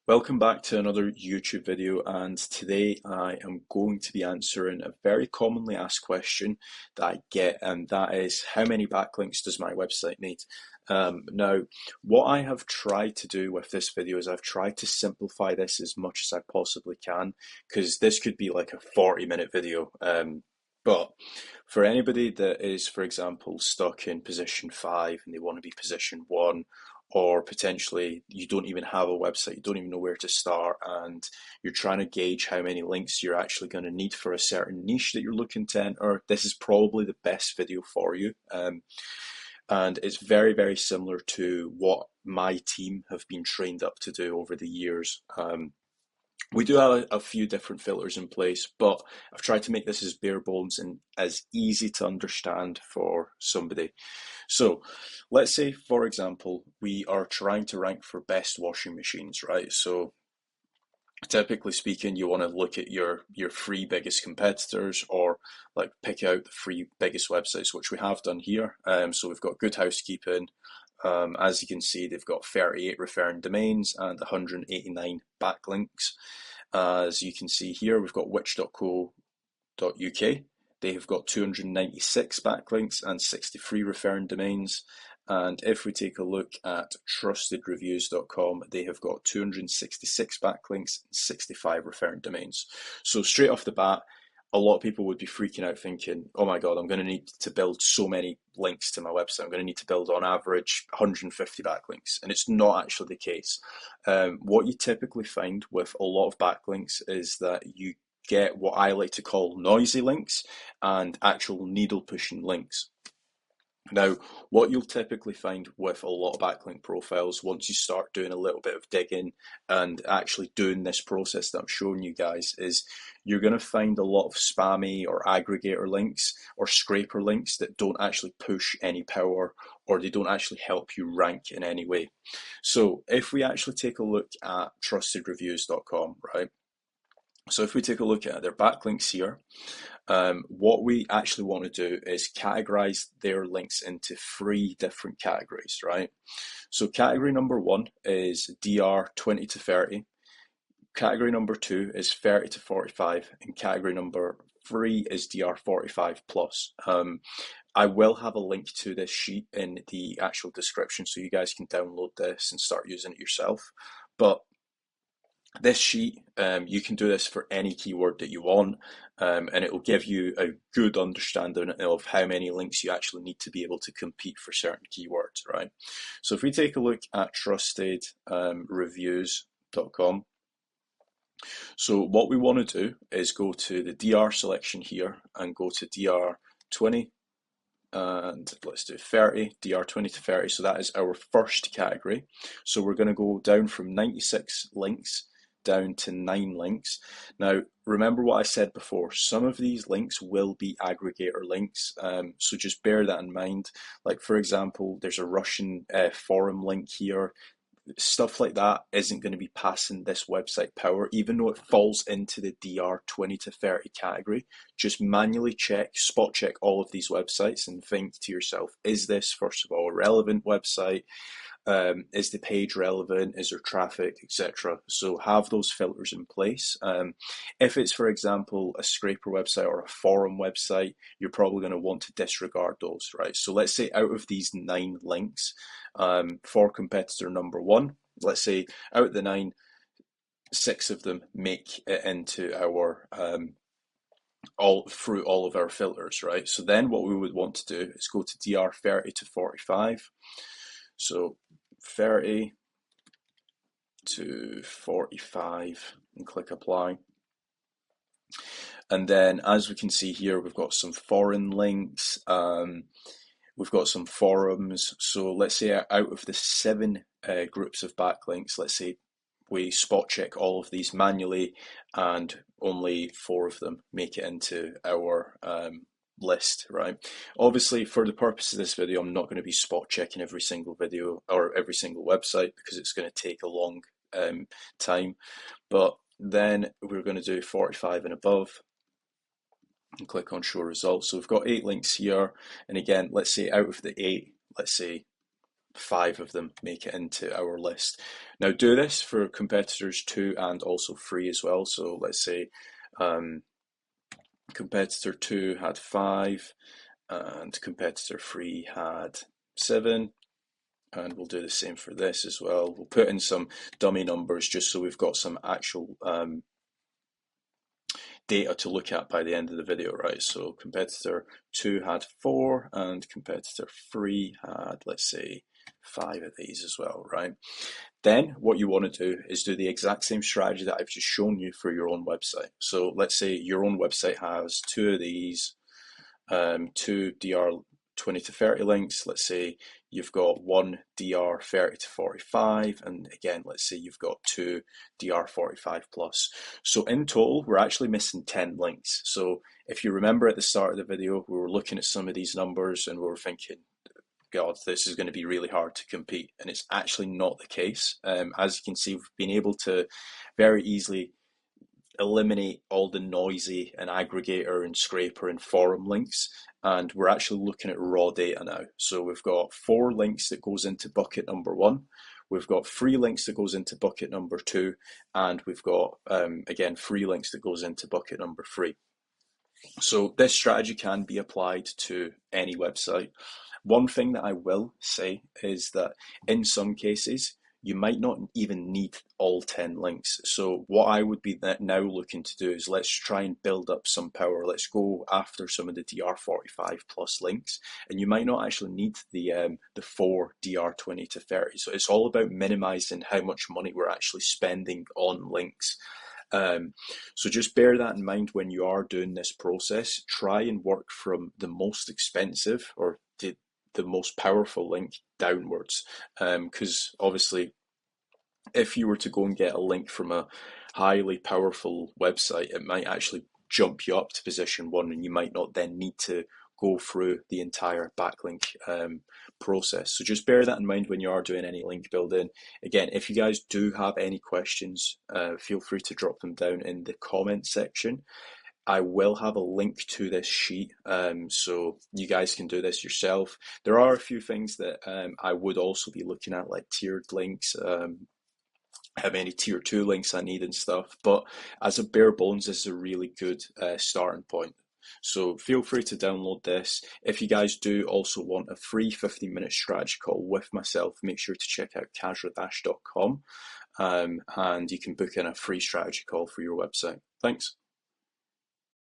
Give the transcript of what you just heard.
Welcome back to another YouTube video, and today I am going to be answering a very commonly asked question that I get, and that is, how many backlinks does my website need? Now, what I have tried to do with this video is I've tried to simplify this as much as I possibly can, because this could be like a 40-minute video. But for anybody that is, for example, stuck in position 5 and they want to be position 1, or potentially you don't even have a website, you don't even know where to start, and you're trying to gauge how many links you're actually going to need for a certain niche that you're looking to enter, this is probably the best video for you. And it's very, very similar to what my team have been trained up to do over the years. We do have a few different filters in place, but I've tried to make this as bare bones and as easy to understand for somebody. So let's say, for example, we are trying to rank for best washing machines, right? So typically speaking, you want to look at your three biggest competitors, or like pick out the three biggest websites, which we have done here. So we've got Good Housekeeping. As you can see, they've got 38 referring domains and 189 backlinks. As you can see here, we've got witch.co.uk. They have got 296 backlinks and 63 referring domains. And if we take a look at trustedreviews.com, they have got 266 backlinks and 65 referring domains. So straight off the bat, a lot of people would be freaking out thinking, oh my God, I'm going to need to build so many links to my website. I'm going to need to build on average 150 backlinks. And it's not actually the case. What you typically find with a lot of backlinks is that you get what I like to call noisy links and actual needle pushing links. Now, what you'll typically find with a lot of backlink profiles, once you start doing a little bit of digging and actually doing this process that I'm showing you guys, is you're going to find a lot of spammy or aggregator links or scraper links that don't actually push any power, or they don't actually help you rank in any way. So if we actually take a look at trustedreviews.com, right? So if we take a look at their backlinks here, what we actually want to do is categorize their links into three different categories, right? So category number 1 is DR 20 to 30. Category number 2 is 30 to 45, and category number 3 is DR 45 plus. I will have a link to this sheet in the actual description, so you guys can download this and start using it yourself. But this sheet, you can do this for any keyword that you want, and it will give you a good understanding of how many links you actually need to be able to compete for certain keywords, right? So if we take a look at trustedreviews.com, so what we want to do is go to the DR selection here and go to DR 20, and let's do 30, DR 20 to 30. So that is our first category. So we're going to go down from 96 links down to 9 links. Now, remember what I said before, some of these links will be aggregator links, so just bear that in mind. Like, for example, there's a Russian forum link here. Stuff like that isn't going to be passing this website power, even though it falls into the DR 20 to 30 category. Just manually check, spot check all of these websites and think to yourself, is this, first of all, a relevant website? Is the page relevant? Is there traffic, etc.? So have those filters in place. If it's, for example, a scraper website or a forum website, you're probably going to want to disregard those, right? So let's say out of these 9 links, for competitor number 1, let's say out of the 9, 6 of them make it into our through all of our filters, right? So then what we would want to do is go to DR 30 to 45. So 30 to 45 and click apply. And then, as we can see here, we've got some foreign links, we've got some forums. So let's say out of the 7 groups of backlinks, let's say we spot check all of these manually and only 4 of them make it into our list, right? Obviously, for the purpose of this video, I'm not going to be spot checking every single video or every single website, because it's going to take a long time. But then we're going to do 45 and above and click on show results. So we've got 8 links here, and again, let's say out of the 8, let's say 5 of them make it into our list. Now do this for competitors 2 and also 3 as well. So let's say competitor 2 had 5 and competitor 3 had 7. And we'll do the same for this as well. We'll put in some dummy numbers just so we've got some actual data to look at by the end of the video, right? So competitor 2 had 4 and competitor 3 had, let's say, 5 of these as well, right? Then what you want to do is do the exact same strategy that I've just shown you for your own website. So let's say your own website has 2 of these, 2 DR 20 to 30 links. Let's say you've got 1 DR 30 to 45, and again, let's say you've got 2 DR 45 plus. So in total, we're actually missing 10 links. So if you remember at the start of the video, we were looking at some of these numbers and we were thinking, God, this is going to be really hard to compete. And it's actually not the case. As you can see, we've been able to very easily eliminate all the noisy and aggregator and scraper and forum links, and we're actually looking at raw data now. So we've got 4 links that goes into bucket number 1, we've got 3 links that goes into bucket number 2, and we've got again 3 links that goes into bucket number 3. So this strategy can be applied to any website. One thing that I will say is that in some cases you might not even need all 10 links. So what I would be now looking to do is let's try and build up some power. Let's go after some of the DR45 plus links, and you might not actually need the 4 DR20 to 30. So it's all about minimizing how much money we're actually spending on links. So just bear that in mind when you are doing this process. Try and work from the most expensive or the most powerful link downwards, because obviously if you were to go and get a link from a highly powerful website, it might actually jump you up to position 1, and you might not then need to go through the entire backlink process. So just bear that in mind when you are doing any link building. Again, if you guys do have any questions, feel free to drop them down in the comment section. I will have a link to this sheet, so you guys can do this yourself. There are a few things that I would also be looking at, like tiered links, how many tier 2 links I need and stuff, but as a bare bones, this is a really good starting point. So feel free to download this. If you guys do also want a free 15-minute strategy call with myself, make sure to check out categorizing.com, and you can book in a free strategy call for your website. Thanks.